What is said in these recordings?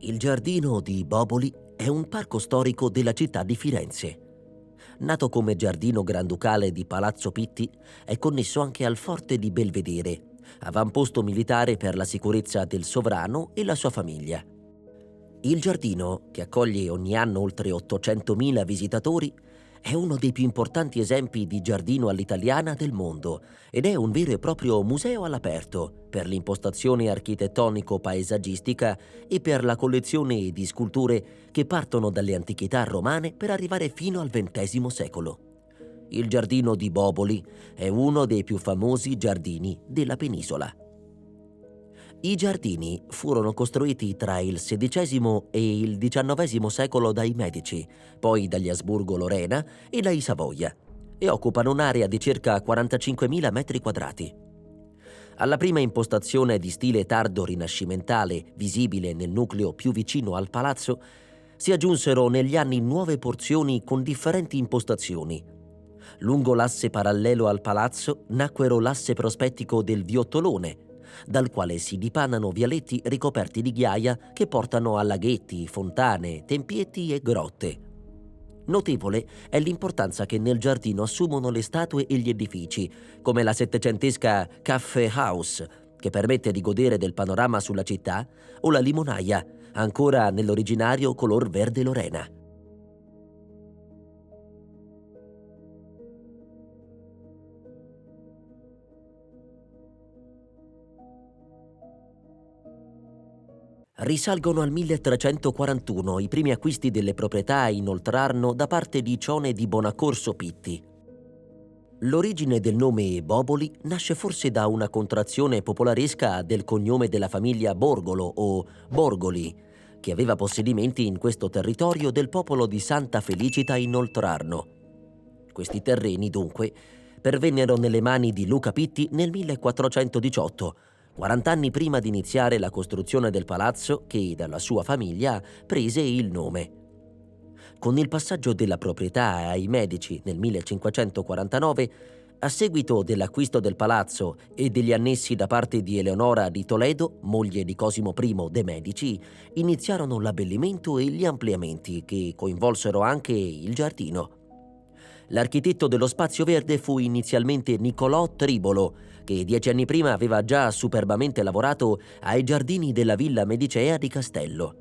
Il Giardino di Boboli è un parco storico della città di Firenze. Nato come giardino granducale di Palazzo Pitti, è connesso anche al forte di Belvedere, avamposto militare per la sicurezza del sovrano e la sua famiglia. Il giardino, che accoglie ogni anno oltre 800.000 visitatori, è uno dei più importanti esempi di giardino all'italiana del mondo ed è un vero e proprio museo all'aperto per l'impostazione architettonico-paesaggistica e per la collezione di sculture che partono dalle antichità romane per arrivare fino al XX secolo. Il giardino di Boboli è uno dei più famosi giardini della penisola. I giardini furono costruiti tra il XVI e il XIX secolo dai Medici, poi dagli Asburgo-Lorena e dai Savoia, e occupano un'area di circa 45.000 metri quadrati. Alla prima impostazione di stile tardo rinascimentale, visibile nel nucleo più vicino al palazzo, si aggiunsero negli anni nuove porzioni con differenti impostazioni. Lungo l'asse parallelo al palazzo nacquero l'asse prospettico del Viottolone, dal quale si dipanano vialetti ricoperti di ghiaia che portano a laghetti, fontane, tempietti e grotte. Notevole è l'importanza che nel giardino assumono le statue e gli edifici, come la settecentesca Caffè House, che permette di godere del panorama sulla città, o la limonaia, ancora nell'originario color verde lorena. Risalgono al 1341 i primi acquisti delle proprietà in Oltrarno da parte di Cione di Bonaccorso Pitti. L'origine del nome Boboli nasce forse da una contrazione popolaresca del cognome della famiglia Borgolo o Borgoli, che aveva possedimenti in questo territorio del popolo di Santa Felicita in Oltrarno. Questi terreni, dunque, pervennero nelle mani di Luca Pitti nel 1418, 40 anni prima di iniziare la costruzione del palazzo che dalla sua famiglia prese il nome. Con il passaggio della proprietà ai Medici nel 1549, a seguito dell'acquisto del palazzo e degli annessi da parte di Eleonora di Toledo, moglie di Cosimo I de' Medici, iniziarono l'abbellimento e gli ampliamenti che coinvolsero anche il giardino. L'architetto dello spazio verde fu inizialmente Niccolò Tribolo, che 10 anni prima aveva già superbamente lavorato ai giardini della Villa Medicea di Castello.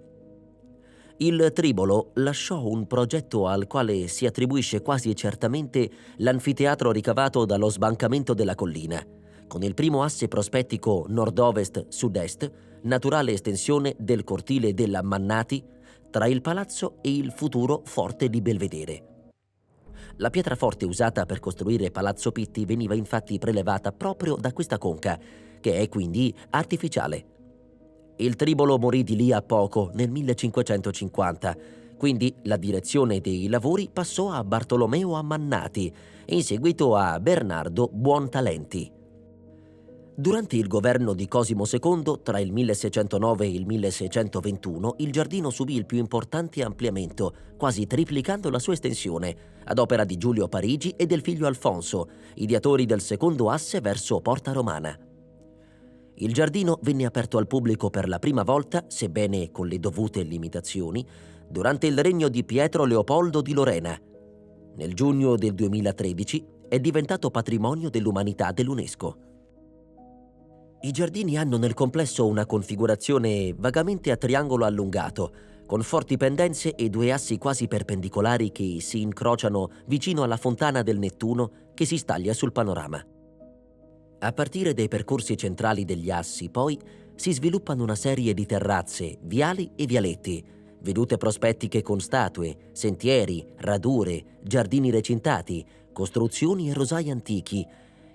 Il Tribolo lasciò un progetto al quale si attribuisce quasi certamente l'anfiteatro ricavato dallo sbancamento della collina, con il primo asse prospettico nord-ovest-sud-est, naturale estensione del cortile della Mannati, tra il palazzo e il futuro forte di Belvedere. La pietraforte usata per costruire Palazzo Pitti veniva infatti prelevata proprio da questa conca, che è quindi artificiale. Il Tribolo morì di lì a poco, nel 1550, quindi la direzione dei lavori passò a Bartolomeo Ammannati e in seguito a Bernardo Buontalenti. Durante il governo di Cosimo II, tra il 1609 e il 1621, il giardino subì il più importante ampliamento, quasi triplicando la sua estensione, ad opera di Giulio Parigi e del figlio Alfonso, ideatori del secondo asse verso Porta Romana. Il giardino venne aperto al pubblico per la prima volta, sebbene con le dovute limitazioni, durante il regno di Pietro Leopoldo di Lorena. Nel giugno del 2013 è diventato patrimonio dell'umanità dell'UNESCO. I giardini hanno nel complesso una configurazione vagamente a triangolo allungato, con forti pendenze e due assi quasi perpendicolari che si incrociano vicino alla fontana del Nettuno che si staglia sul panorama. A partire dai percorsi centrali degli assi, poi, si sviluppano una serie di terrazze, viali e vialetti, vedute prospettiche con statue, sentieri, radure, giardini recintati, costruzioni e rosai antichi,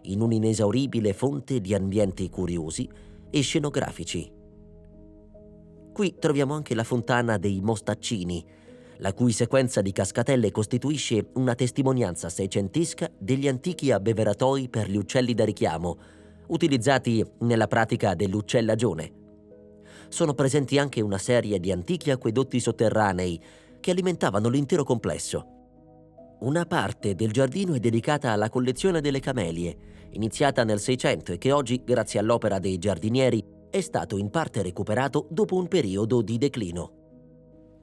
in un'inesauribile fonte di ambienti curiosi e scenografici. Qui troviamo anche la fontana dei Mostaccini, la cui sequenza di cascatelle costituisce una testimonianza seicentesca degli antichi abbeveratoi per gli uccelli da richiamo, utilizzati nella pratica dell'uccellagione. Sono presenti anche una serie di antichi acquedotti sotterranei che alimentavano l'intero complesso. Una parte del giardino è dedicata alla collezione delle camelie, iniziata nel Seicento e che oggi, grazie all'opera dei giardinieri, è stato in parte recuperato dopo un periodo di declino.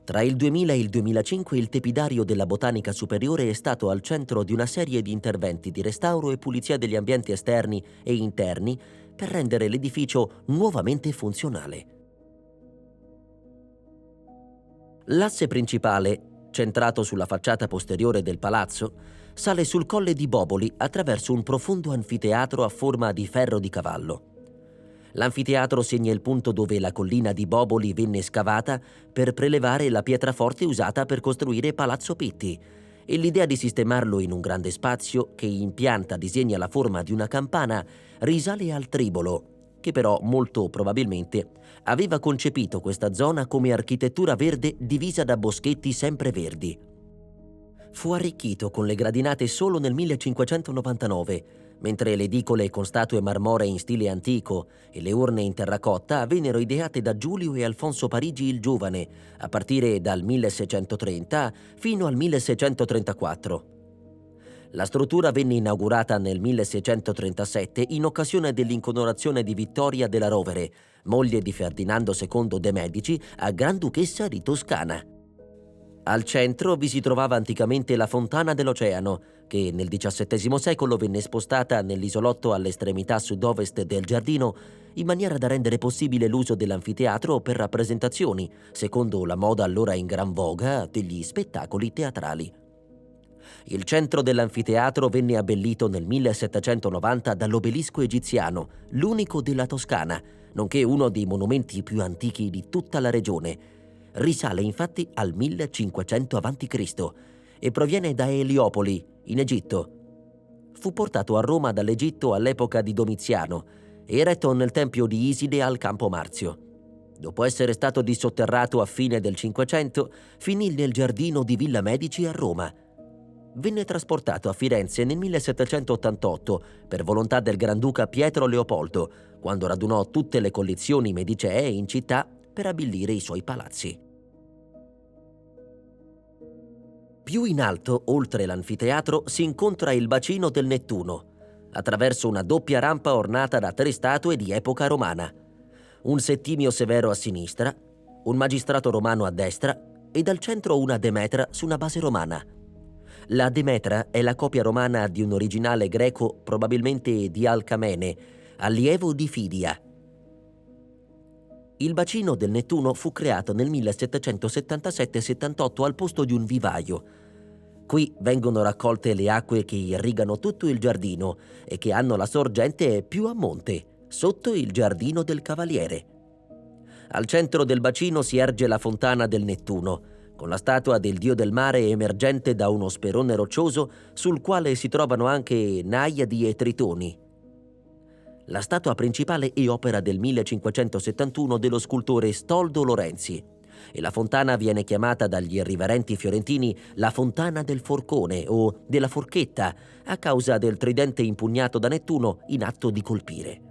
Tra il 2000 e il 2005 il tepidario della Botanica Superiore è stato al centro di una serie di interventi di restauro e pulizia degli ambienti esterni e interni per rendere l'edificio nuovamente funzionale. L'asse principale, centrato sulla facciata posteriore del palazzo, sale sul Colle di Boboli attraverso un profondo anfiteatro a forma di ferro di cavallo. L'anfiteatro segna il punto dove la collina di Boboli venne scavata per prelevare la pietraforte usata per costruire Palazzo Pitti, e l'idea di sistemarlo in un grande spazio che in pianta disegna la forma di una campana risale al Tribolo, che però molto probabilmente aveva concepito questa zona come architettura verde divisa da boschetti sempreverdi. Fu arricchito con le gradinate solo nel 1599, mentre le edicole con statue marmoree in stile antico e le urne in terracotta vennero ideate da Giulio e Alfonso Parigi il Giovane, a partire dal 1630 fino al 1634. La struttura venne inaugurata nel 1637 in occasione dell'incoronazione di Vittoria della Rovere, moglie di Ferdinando II de' Medici, a Granduchessa di Toscana. Al centro vi si trovava anticamente la Fontana dell'Oceano, che nel XVII secolo venne spostata nell'isolotto all'estremità sud-ovest del giardino in maniera da rendere possibile l'uso dell'anfiteatro per rappresentazioni, secondo la moda allora in gran voga degli spettacoli teatrali. Il centro dell'anfiteatro venne abbellito nel 1790 dall'obelisco egiziano, l'unico della Toscana, nonché uno dei monumenti più antichi di tutta la regione. Risale infatti al 1500 a.C. e proviene da Eliopoli, in Egitto. Fu portato a Roma dall'Egitto all'epoca di Domiziano e eretto nel tempio di Iside al Campo Marzio. Dopo essere stato dissotterrato a fine del Cinquecento, finì nel giardino di Villa Medici a Roma. Venne trasportato a Firenze nel 1788 per volontà del Granduca Pietro Leopoldo, quando radunò tutte le collezioni medicee in città per abbellire i suoi palazzi. Più in alto, oltre l'anfiteatro, si incontra il bacino del Nettuno, attraverso una doppia rampa ornata da 3 statue di epoca romana: un Settimio Severo a sinistra, un magistrato romano a destra e al centro una Demetra su una base romana. La Demetra è la copia romana di un originale greco, probabilmente di Alcamene, allievo di Fidia. Il bacino del Nettuno fu creato nel 1777-78 al posto di un vivaio. Qui vengono raccolte le acque che irrigano tutto il giardino e che hanno la sorgente più a monte, sotto il giardino del Cavaliere. Al centro del bacino si erge la fontana del Nettuno, con la statua del dio del mare emergente da uno sperone roccioso sul quale si trovano anche naiadi e tritoni. La statua principale è opera del 1571 dello scultore Stoldo Lorenzi e la fontana viene chiamata dagli irriverenti fiorentini la Fontana del Forcone o della Forchetta, a causa del tridente impugnato da Nettuno in atto di colpire.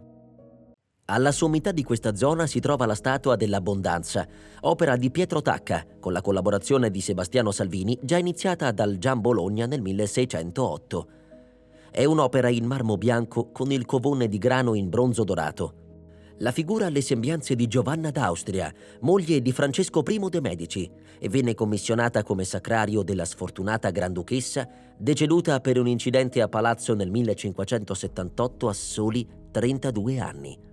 Alla sommità di questa zona si trova la Statua dell'Abbondanza, opera di Pietro Tacca, con la collaborazione di Sebastiano Salvini, già iniziata dal Gian Bologna nel 1608. È un'opera in marmo bianco con il covone di grano in bronzo dorato. La figura ha le sembianze di Giovanna d'Austria, moglie di Francesco I de' Medici, e venne commissionata come sacrario della sfortunata Granduchessa, deceduta per un incidente a palazzo nel 1578 a soli 32 anni.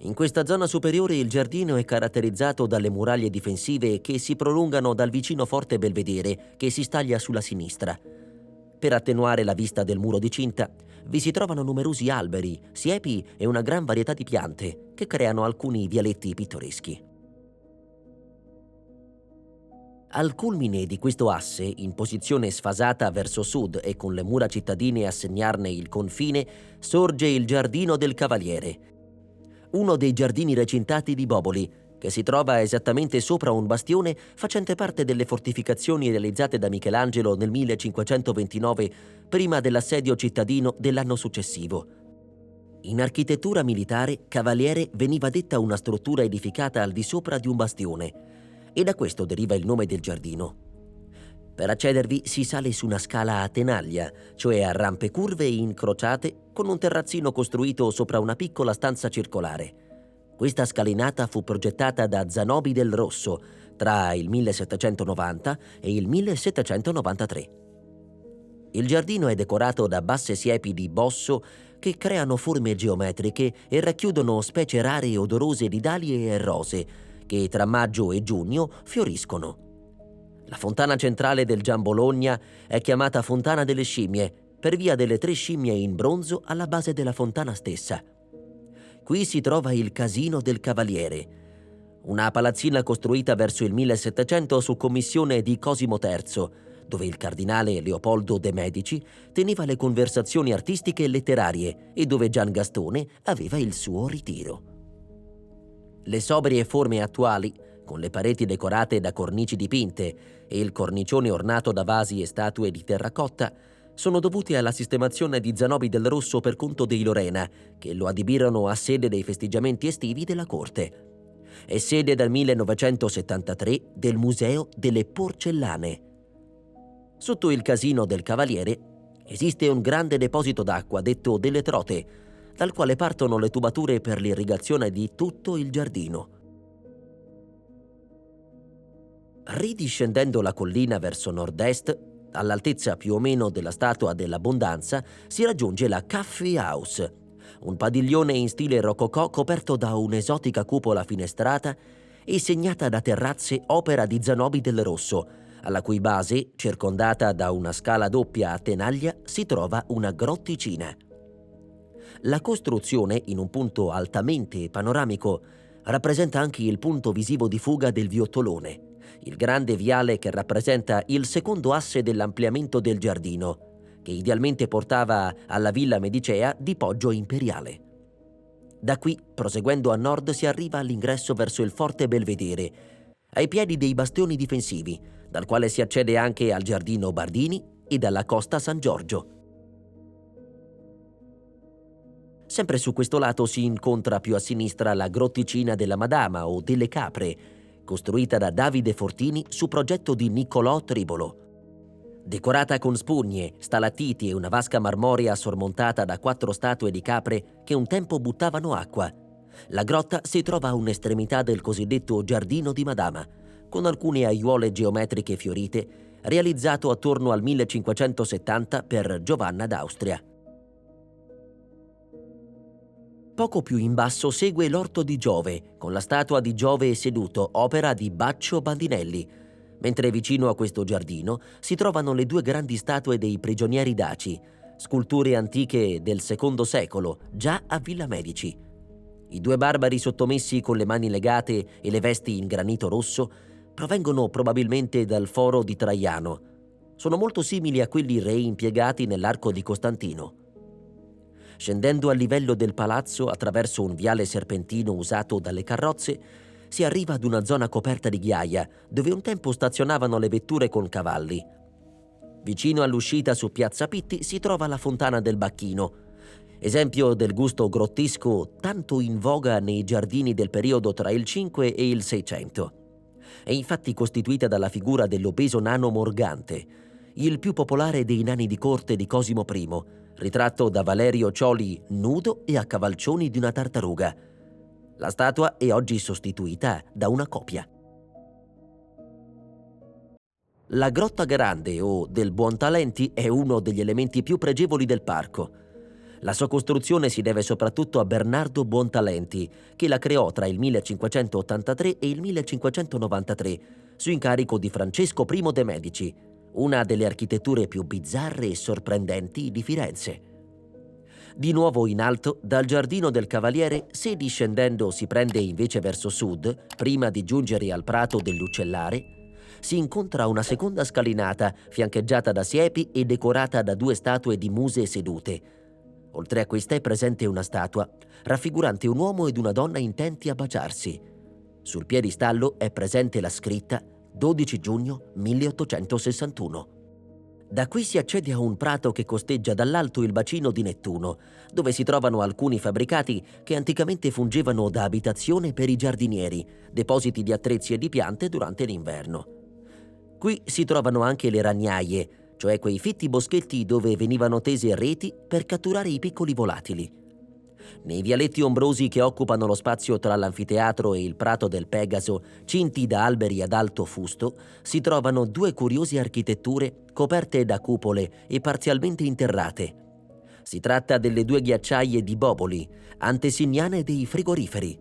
In questa zona superiore il giardino è caratterizzato dalle muraglie difensive che si prolungano dal vicino Forte Belvedere, che si staglia sulla sinistra. Per attenuare la vista del muro di cinta, vi si trovano numerosi alberi, siepi e una gran varietà di piante che creano alcuni vialetti pittoreschi. Al culmine di questo asse, in posizione sfasata verso sud e con le mura cittadine a segnarne il confine, sorge il Giardino del Cavaliere, uno dei giardini recintati di Boboli, che si trova esattamente sopra un bastione facente parte delle fortificazioni realizzate da Michelangelo nel 1529, prima dell'assedio cittadino dell'anno successivo. In architettura militare, Cavaliere veniva detta una struttura edificata al di sopra di un bastione, e da questo deriva il nome del giardino. Per accedervi si sale su una scala a tenaglia, cioè a rampe curve e incrociate, con un terrazzino costruito sopra una piccola stanza circolare. Questa scalinata fu progettata da Zanobi del Rosso tra il 1790 e il 1793. Il giardino è decorato da basse siepi di bosso che creano forme geometriche e racchiudono specie rare e odorose di dalie e rose che tra maggio e giugno fioriscono. La fontana centrale del Giambologna è chiamata Fontana delle Scimmie per via delle 3 scimmie in bronzo alla base della fontana stessa. Qui si trova il Casino del Cavaliere, una palazzina costruita verso il 1700 su commissione di Cosimo III, dove il cardinale Leopoldo de' Medici teneva le conversazioni artistiche e letterarie e dove Gian Gastone aveva il suo ritiro. Le sobrie forme attuali, con le pareti decorate da cornici dipinte e il cornicione ornato da vasi e statue di terracotta, sono dovute alla sistemazione di Zanobi del Rosso per conto dei Lorena, che lo adibivano a sede dei festeggiamenti estivi della corte. È sede dal 1973 del Museo delle Porcellane. Sotto il Casino del Cavaliere esiste un grande deposito d'acqua detto delle Trote, dal quale partono le tubature per l'irrigazione di tutto il giardino. Ridiscendendo la collina verso nord-est, all'altezza più o meno della Statua dell'Abbondanza, si raggiunge la Coffee House, un padiglione in stile rococò coperto da un'esotica cupola finestrata e segnata da terrazze opera di Zanobi del Rosso, alla cui base, circondata da una scala doppia a tenaglia, si trova una grotticina. La costruzione, in un punto altamente panoramico, rappresenta anche il punto visivo di fuga del Viottolone, il grande viale che rappresenta il secondo asse dell'ampliamento del giardino, che idealmente portava alla Villa Medicea di Poggio Imperiale. Da qui, proseguendo a nord, si arriva all'ingresso verso il Forte Belvedere, ai piedi dei bastioni difensivi, dal quale si accede anche al Giardino Bardini e alla Costa San Giorgio. Sempre su questo lato si incontra più a sinistra la Grotticina della Madama o delle Capre, costruita da Davide Fortini su progetto di Niccolò Tribolo. Decorata con spugne, stalattiti e una vasca marmorea sormontata da 4 statue di capre che un tempo buttavano acqua, la grotta si trova a un'estremità del cosiddetto Giardino di Madama, con alcune aiuole geometriche fiorite, realizzato attorno al 1570 per Giovanna d'Austria. Poco più in basso segue l'Orto di Giove, con la statua di Giove seduto, opera di Baccio Bandinelli, mentre vicino a questo giardino si trovano le 2 grandi statue dei prigionieri daci, sculture antiche del II secolo, già a Villa Medici. I 2 barbari sottomessi con le mani legate e le vesti in granito rosso provengono probabilmente dal foro di Traiano. Sono molto simili a quelli reimpiegati nell'Arco di Costantino. Scendendo al livello del palazzo attraverso un viale serpentino usato dalle carrozze, si arriva ad una zona coperta di ghiaia, dove un tempo stazionavano le vetture con cavalli. Vicino all'uscita su Piazza Pitti si trova la Fontana del Bacchino, esempio del gusto grottesco tanto in voga nei giardini del periodo tra il 5 e il 600. È infatti costituita dalla figura dell'obeso nano Morgante, il più popolare dei nani di corte di Cosimo I, ritratto da Valerio Cioli nudo e a cavalcioni di una tartaruga. La statua è oggi sostituita da una copia. La Grotta Grande o del Buontalenti è uno degli elementi più pregevoli del parco. La sua costruzione si deve soprattutto a Bernardo Buontalenti, che la creò tra il 1583 e il 1593, su incarico di Francesco I de' Medici, una delle architetture più bizzarre e sorprendenti di Firenze. Di nuovo in alto, dal Giardino del Cavaliere, se discendendo si prende invece verso sud, prima di giungere al Prato dell'Uccellare, si incontra una seconda scalinata fiancheggiata da siepi e decorata da 2 statue di muse sedute. Oltre a questa è presente una statua raffigurante un uomo ed una donna intenti a baciarsi. Sul piedistallo è presente la scritta 12 giugno 1861. Da qui si accede a un prato che costeggia dall'alto il bacino di Nettuno, dove si trovano alcuni fabbricati che anticamente fungevano da abitazione per i giardinieri, depositi di attrezzi e di piante durante l'inverno. Qui si trovano anche le ragnaie, cioè quei fitti boschetti dove venivano tese reti per catturare i piccoli volatili. Nei vialetti ombrosi che occupano lo spazio tra l'anfiteatro e il prato del Pegaso, cinti da alberi ad alto fusto, si trovano due curiose architetture coperte da cupole e parzialmente interrate. Si tratta delle due ghiacciaie di Boboli, antesignane dei frigoriferi.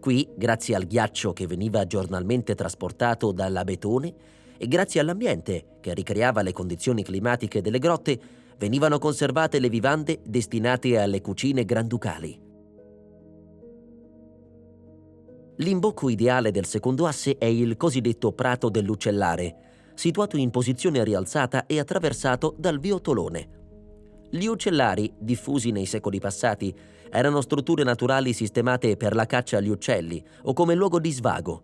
Qui, grazie al ghiaccio che veniva giornalmente trasportato dall'Abetone e grazie all'ambiente che ricreava le condizioni climatiche delle grotte, venivano conservate le vivande destinate alle cucine granducali. L'imbocco ideale del secondo asse è il cosiddetto prato dell'Uccellare, situato in posizione rialzata e attraversato dal viottolone. Gli uccellari, diffusi nei secoli passati, erano strutture naturali sistemate per la caccia agli uccelli o come luogo di svago.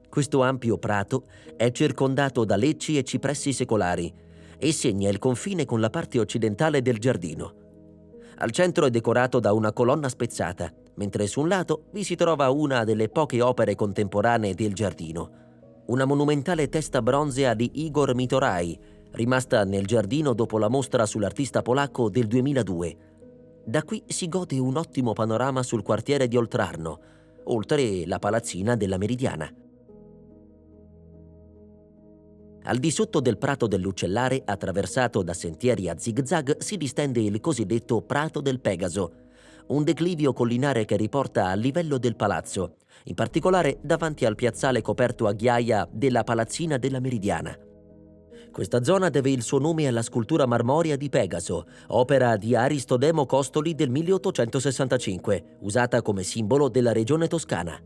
Questo ampio prato è circondato da lecci e cipressi secolari e segna il confine con la parte occidentale del giardino. Al centro è decorato da una colonna spezzata, mentre su un lato vi si trova una delle poche opere contemporanee del giardino, una monumentale testa bronzea di Igor Mitoraj, rimasta nel giardino dopo la mostra sull'artista polacco del 2002. Da qui si gode un ottimo panorama sul quartiere di Oltrarno, oltre la palazzina della Meridiana. Al di sotto del prato dell'Uccellare, attraversato da sentieri a zig-zag, si distende il cosiddetto Prato del Pegaso, un declivio collinare che riporta al livello del palazzo, in particolare davanti al piazzale coperto a ghiaia della palazzina della Meridiana. Questa zona deve il suo nome alla scultura marmorea di Pegaso, opera di Aristodemo Costoli del 1865, usata come simbolo della regione toscana.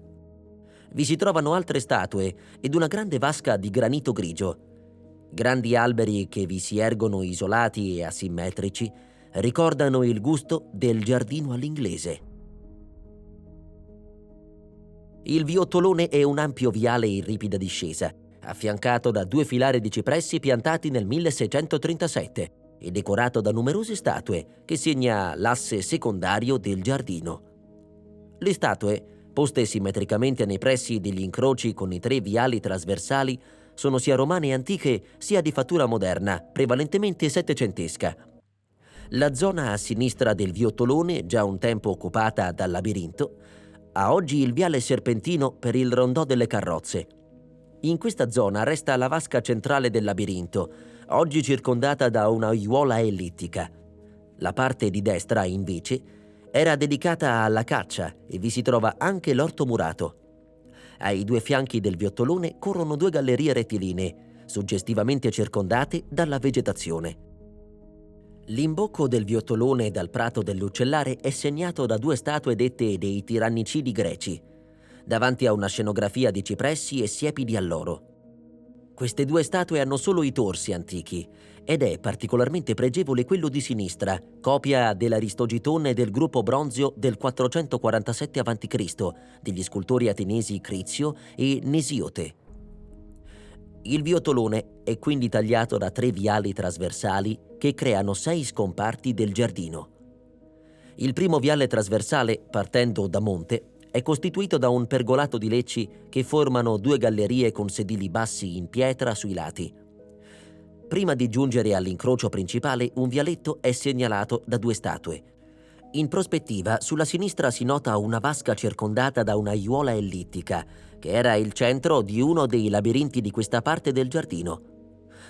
Vi si trovano altre statue ed una grande vasca di granito grigio. Grandi alberi che vi si ergono isolati e asimmetrici ricordano il gusto del giardino all'inglese. Il viottolone è un ampio viale in ripida discesa, affiancato da due filari di cipressi piantati nel 1637 e decorato da numerose statue che segna l'asse secondario del giardino. Le statue, poste simmetricamente nei pressi degli incroci con i tre viali trasversali, sono sia romane e antiche sia di fattura moderna, prevalentemente settecentesca. La zona a sinistra del viottolone, già un tempo occupata dal labirinto, ha oggi il viale serpentino per il rondò delle carrozze. In questa zona resta la vasca centrale del labirinto, oggi circondata da una aiuola ellittica. La parte di destra, invece, era dedicata alla caccia e vi si trova anche l'orto murato. Ai due fianchi del viottolone corrono due gallerie rettilinee, suggestivamente circondate dalla vegetazione. L'imbocco del viottolone dal prato dell'Uccellare è segnato da due statue dette dei tirannicidi greci, davanti a una scenografia di cipressi e siepi di alloro. Queste due statue hanno solo i torsi antichi ed è particolarmente pregevole quello di sinistra, copia dell'Aristogitone del gruppo bronzeo del 447 a.C. degli scultori ateniesi Crizio e Nesiote. Il viottolone è quindi tagliato da tre viali trasversali che creano 6 scomparti del giardino. Il primo viale trasversale, partendo da monte, è costituito da un pergolato di lecci che formano due gallerie con sedili bassi in pietra sui lati. Prima di giungere all'incrocio principale, un vialetto è segnalato da due statue. In prospettiva, sulla sinistra si nota una vasca circondata da una aiuola ellittica, che era il centro di uno dei labirinti di questa parte del giardino.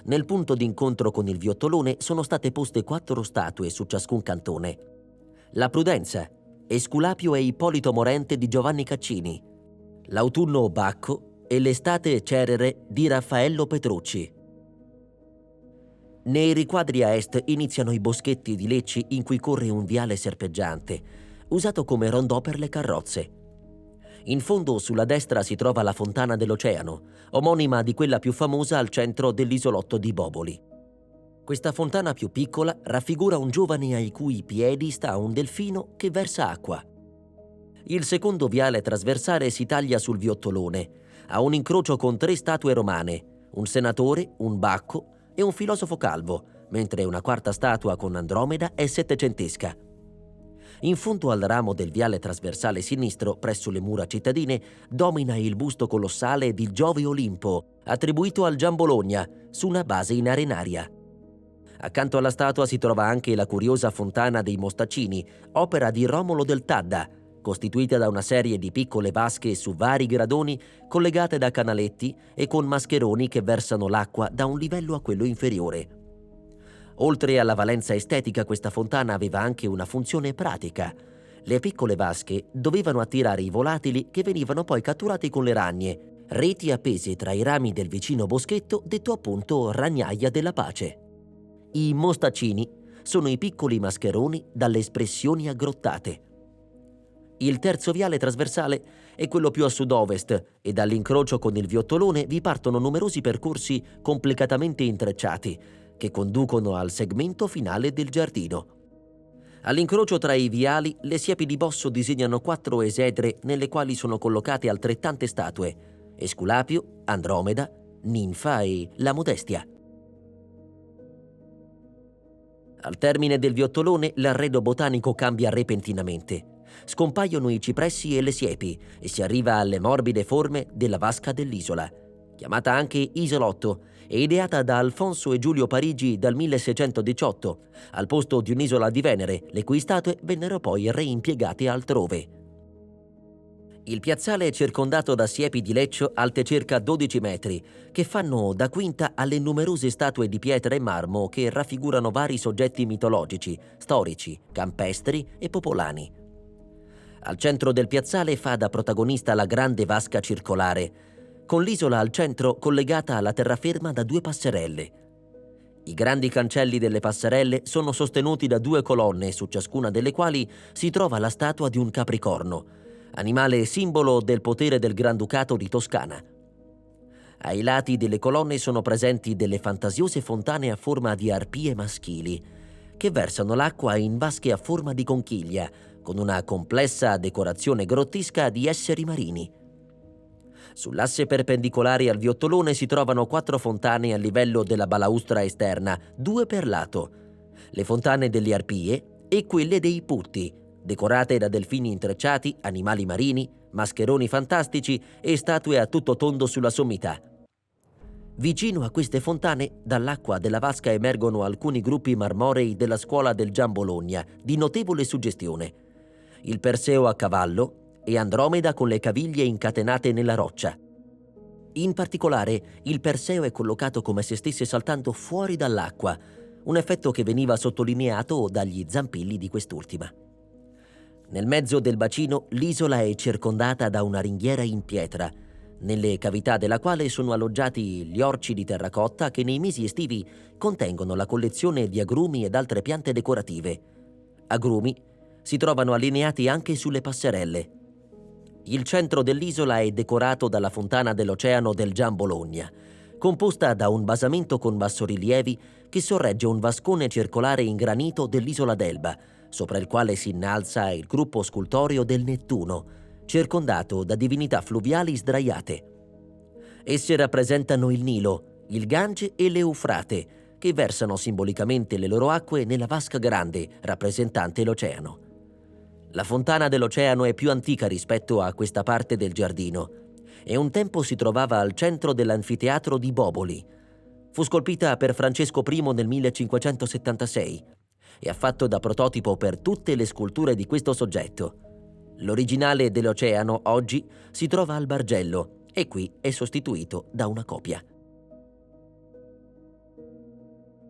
Nel punto d'incontro con il viottolone sono state poste 4 statue su ciascun cantone. La Prudenza, Esculapio e Ippolito Morente di Giovanni Caccini, l'Autunno Bacco e l'Estate Cerere di Raffaello Petrucci. Nei riquadri a est iniziano i boschetti di lecci in cui corre un viale serpeggiante, usato come rondò per le carrozze. In fondo sulla destra si trova la Fontana dell'Oceano, omonima di quella più famosa al centro dell'isolotto di Boboli. Questa fontana più piccola raffigura un giovane ai cui piedi sta un delfino che versa acqua. Il secondo viale trasversale si taglia sul viottolone, a un incrocio con 3 statue romane, un senatore, un bacco e un filosofo calvo, mentre una quarta statua con Andromeda è settecentesca. In fondo al ramo del viale trasversale sinistro, presso le mura cittadine, domina il busto colossale di Giove Olimpo, attribuito al Gian Bologna, su una base in arenaria. Accanto alla statua si trova anche la curiosa fontana dei Mostaccini, opera di Romolo del Tadda, costituita da una serie di piccole vasche su vari gradoni collegate da canaletti e con mascheroni che versano l'acqua da un livello a quello inferiore. Oltre alla valenza estetica, questa fontana aveva anche una funzione pratica. Le piccole vasche dovevano attirare i volatili che venivano poi catturati con le ragne, reti appese tra i rami del vicino boschetto, detto appunto Ragnaia della Pace. I mostaccini sono i piccoli mascheroni dalle espressioni aggrottate. Il terzo viale trasversale è quello più a sud-ovest e dall'incrocio con il Viottolone vi partono numerosi percorsi complicatamente intrecciati che conducono al segmento finale del giardino. All'incrocio tra i viali, le siepi di Bosso disegnano 4 esedre nelle quali sono collocate altrettante statue: Esculapio, Andromeda, Ninfa e la Modestia. Al termine del Viottolone l'arredo botanico cambia repentinamente. Scompaiono i cipressi e le siepi e si arriva alle morbide forme della vasca dell'isola, chiamata anche isolotto e ideata da Alfonso e Giulio Parigi dal 1618, al posto di un'isola di Venere, le cui statue vennero poi reimpiegate altrove. Il piazzale è circondato da siepi di leccio alte circa 12 metri, che fanno da quinta alle numerose statue di pietra e marmo che raffigurano vari soggetti mitologici, storici, campestri e popolani. Al centro del piazzale fa da protagonista la grande vasca circolare, con l'isola al centro collegata alla terraferma da 2 passerelle. I grandi cancelli delle passerelle sono sostenuti da 2 colonne, su ciascuna delle quali si trova la statua di un capricorno, animale simbolo del potere del Granducato di Toscana. Ai lati delle colonne sono presenti delle fantasiose fontane a forma di arpie maschili, che versano l'acqua in vasche a forma di conchiglia, con una complessa decorazione grottesca di esseri marini. Sull'asse perpendicolare al Viottolone si trovano 4 fontane a livello della balaustra esterna, 2 per lato: le fontane delle arpie e quelle dei putti, decorate da delfini intrecciati, animali marini, mascheroni fantastici e statue a tutto tondo sulla sommità. Vicino a queste fontane, dall'acqua della vasca emergono alcuni gruppi marmorei della scuola del Gian Bologna, di notevole suggestione: il Perseo a cavallo e Andromeda con le caviglie incatenate nella roccia. In particolare, il Perseo è collocato come se stesse saltando fuori dall'acqua, un effetto che veniva sottolineato dagli zampilli di quest'ultima. Nel mezzo del bacino l'isola è circondata da una ringhiera in pietra, nelle cavità della quale sono alloggiati gli orci di terracotta che nei mesi estivi contengono la collezione di agrumi ed altre piante decorative. Agrumi si trovano allineati anche sulle passerelle. Il centro dell'isola è decorato dalla fontana dell'Oceano del Gian Bologna, composta da un basamento con bassorilievi che sorregge un vascone circolare in granito dell'isola d'Elba, sopra il quale si innalza il gruppo scultoreo del Nettuno, circondato da divinità fluviali sdraiate. Esse rappresentano il Nilo, il Gange e l'Eufrate, che versano simbolicamente le loro acque nella vasca grande, rappresentante l'oceano. La fontana dell'Oceano è più antica rispetto a questa parte del giardino e un tempo si trovava al centro dell'anfiteatro di Boboli. Fu scolpita per Francesco I nel 1576 e ha fatto da prototipo per tutte le sculture di questo soggetto. L'originale dell'Oceano oggi si trova al Bargello e qui è sostituito da una copia.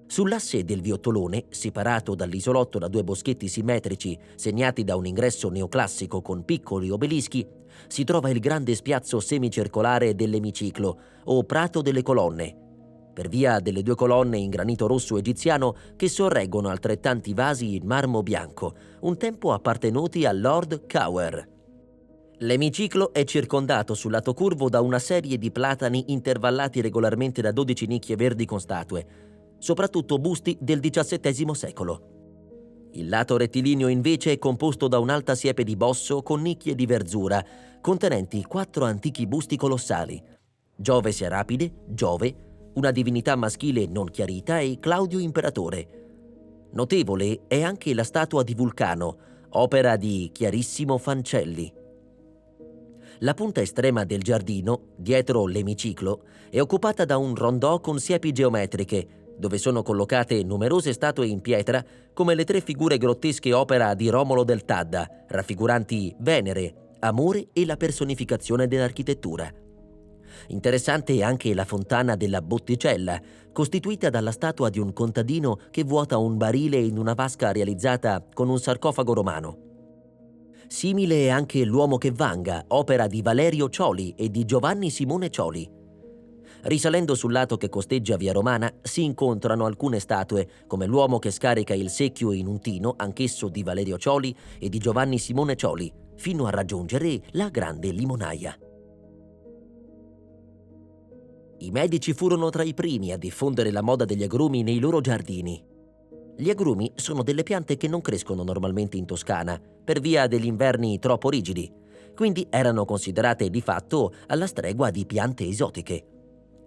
Sull'asse del Viottolone, separato dall'isolotto da 2 boschetti simmetrici segnati da un ingresso neoclassico con piccoli obelischi, si trova il grande spiazzo semicircolare dell'Emiciclo o Prato delle Colonne, per via delle 2 colonne in granito rosso egiziano che sorreggono altrettanti vasi in marmo bianco, un tempo appartenuti a Lord Cowher. L'emiciclo è circondato sul lato curvo da una serie di platani intervallati regolarmente da 12 nicchie verdi con statue, soprattutto busti del XVII secolo. Il lato rettilineo invece è composto da un'alta siepe di bosso con nicchie di verzura, contenenti 4 antichi busti colossali: Giove Serapide, Giove, una divinità maschile non chiarita e Claudio Imperatore. Notevole è anche la statua di Vulcano, opera di Chiarissimo Fancelli. La punta estrema del giardino, dietro l'emiciclo, è occupata da un rondò con siepi geometriche, dove sono collocate numerose statue in pietra come le 3 figure grottesche opera di Romolo del Tadda, raffiguranti Venere, amore e la personificazione dell'architettura. Interessante è anche la fontana della Botticella, costituita dalla statua di un contadino che vuota un barile in una vasca realizzata con un sarcofago romano. Simile è anche l'Uomo che vanga, opera di Valerio Cioli e di Giovanni Simone Cioli. Risalendo sul lato che costeggia Via Romana si incontrano alcune statue, come l'Uomo che scarica il secchio in un tino, anch'esso di Valerio Cioli e di Giovanni Simone Cioli, fino a raggiungere la Grande Limonaia. I Medici furono tra i primi a diffondere la moda degli agrumi nei loro giardini. Gli agrumi sono delle piante che non crescono normalmente in Toscana, per via degli inverni troppo rigidi, quindi erano considerate di fatto alla stregua di piante esotiche.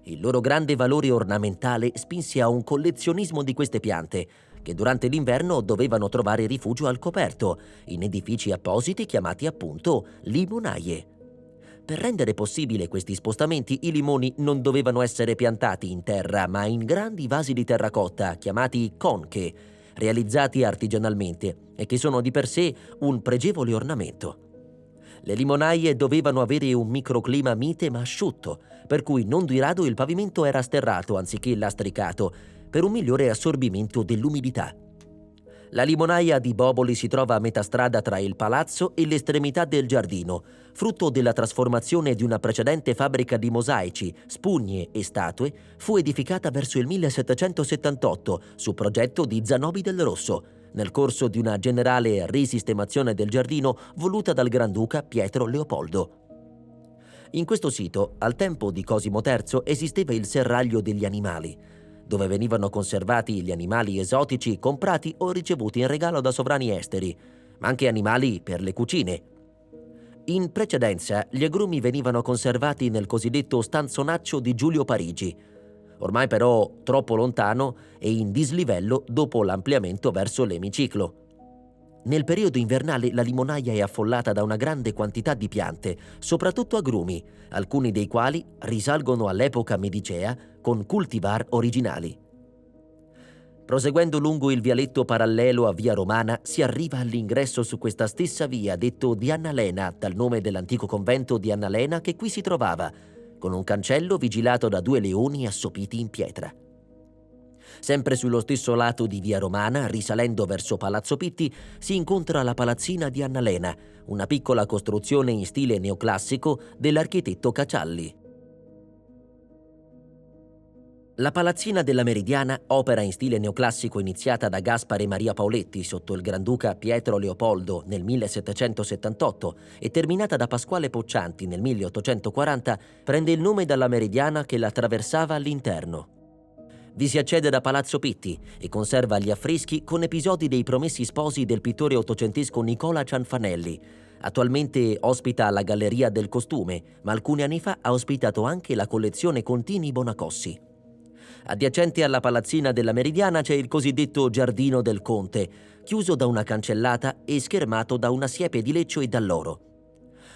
Il loro grande valore ornamentale spinse a un collezionismo di queste piante, che durante l'inverno dovevano trovare rifugio al coperto, in edifici appositi chiamati appunto limonaie. Per rendere possibile questi spostamenti, i limoni non dovevano essere piantati in terra, ma in grandi vasi di terracotta, chiamati conche, realizzati artigianalmente e che sono di per sé un pregevole ornamento. Le limonaie dovevano avere un microclima mite ma asciutto, per cui non di rado il pavimento era sterrato anziché lastricato, per un migliore assorbimento dell'umidità. La limonaia di Boboli si trova a metà strada tra il palazzo e l'estremità del giardino, frutto della trasformazione di una precedente fabbrica di mosaici, spugne e statue, fu edificata verso il 1778 su progetto di Zanobi del Rosso, nel corso di una generale risistemazione del giardino voluta dal Granduca Pietro Leopoldo. In questo sito, al tempo di Cosimo III, esisteva il serraglio degli animali, dove venivano conservati gli animali esotici comprati o ricevuti in regalo da sovrani esteri, ma anche animali per le cucine. In precedenza, gli agrumi venivano conservati nel cosiddetto stanzonaccio di Giulio Parigi, ormai però troppo lontano e in dislivello dopo l'ampliamento verso l'emiciclo. Nel periodo invernale la limonaia è affollata da una grande quantità di piante, soprattutto agrumi, alcuni dei quali risalgono all'epoca medicea con cultivar originali. Proseguendo lungo il vialetto parallelo a Via Romana si arriva all'ingresso su questa stessa via detto di Annalena, dal nome dell'antico convento di Annalena che qui si trovava, con un cancello vigilato da 2 leoni assopiti in pietra. Sempre sullo stesso lato di Via Romana, risalendo verso Palazzo Pitti, si incontra la Palazzina di Annalena, una piccola costruzione in stile neoclassico dell'architetto Cacialli. La Palazzina della Meridiana, opera in stile neoclassico iniziata da Gaspare Maria Paoletti sotto il Granduca Pietro Leopoldo nel 1778 e terminata da Pasquale Poccianti nel 1840, prende il nome dalla Meridiana che la attraversava all'interno. Vi si accede da Palazzo Pitti e conserva gli affreschi con episodi dei Promessi Sposi del pittore ottocentesco Nicola Cianfanelli. Attualmente ospita la Galleria del Costume, ma alcuni anni fa ha ospitato anche la collezione Contini Bonacossi. Adiacente alla Palazzina della Meridiana c'è il cosiddetto Giardino del Conte, chiuso da una cancellata e schermato da una siepe di leccio e dall'oro.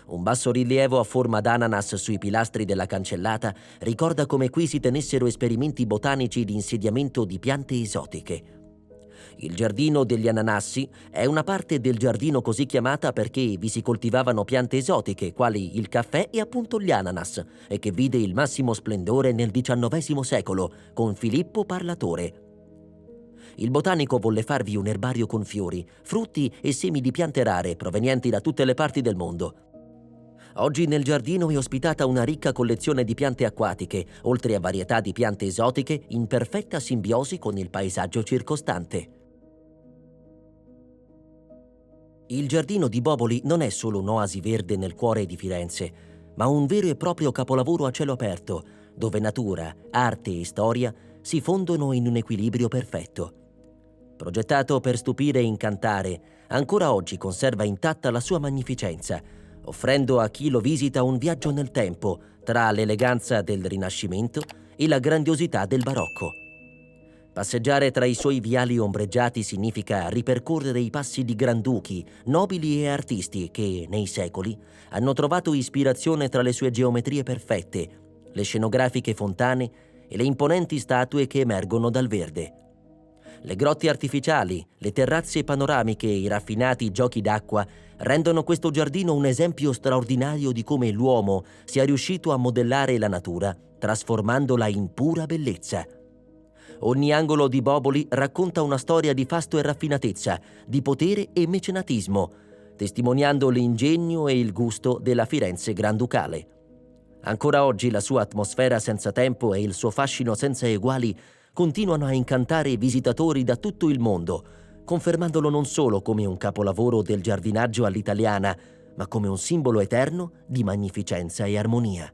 Un bassorilievo a forma d'ananas sui pilastri della cancellata ricorda come qui si tenessero esperimenti botanici di insediamento di piante esotiche. Il Giardino degli Ananassi è una parte del giardino così chiamata perché vi si coltivavano piante esotiche, quali il caffè e appunto gli ananas, e che vide il massimo splendore nel XIX secolo, con Filippo Parlatore. Il botanico volle farvi un erbario con fiori, frutti e semi di piante rare provenienti da tutte le parti del mondo. Oggi nel giardino è ospitata una ricca collezione di piante acquatiche, oltre a varietà di piante esotiche in perfetta simbiosi con il paesaggio circostante. Il giardino di Boboli non è solo un'oasi verde nel cuore di Firenze, ma un vero e proprio capolavoro a cielo aperto, dove natura, arte e storia si fondono in un equilibrio perfetto. Progettato per stupire e incantare, ancora oggi conserva intatta la sua magnificenza, offrendo a chi lo visita un viaggio nel tempo tra l'eleganza del Rinascimento e la grandiosità del Barocco. Passeggiare tra i suoi viali ombreggiati significa ripercorrere i passi di granduchi, nobili e artisti che, nei secoli, hanno trovato ispirazione tra le sue geometrie perfette, le scenografiche fontane e le imponenti statue che emergono dal verde. Le grotte artificiali, le terrazze panoramiche e i raffinati giochi d'acqua rendono questo giardino un esempio straordinario di come l'uomo sia riuscito a modellare la natura, trasformandola in pura bellezza. Ogni angolo di Boboli racconta una storia di fasto e raffinatezza, di potere e mecenatismo, testimoniando l'ingegno e il gusto della Firenze granducale. Ancora oggi la sua atmosfera senza tempo e il suo fascino senza eguali continuano a incantare i visitatori da tutto il mondo, confermandolo non solo come un capolavoro del giardinaggio all'italiana, ma come un simbolo eterno di magnificenza e armonia.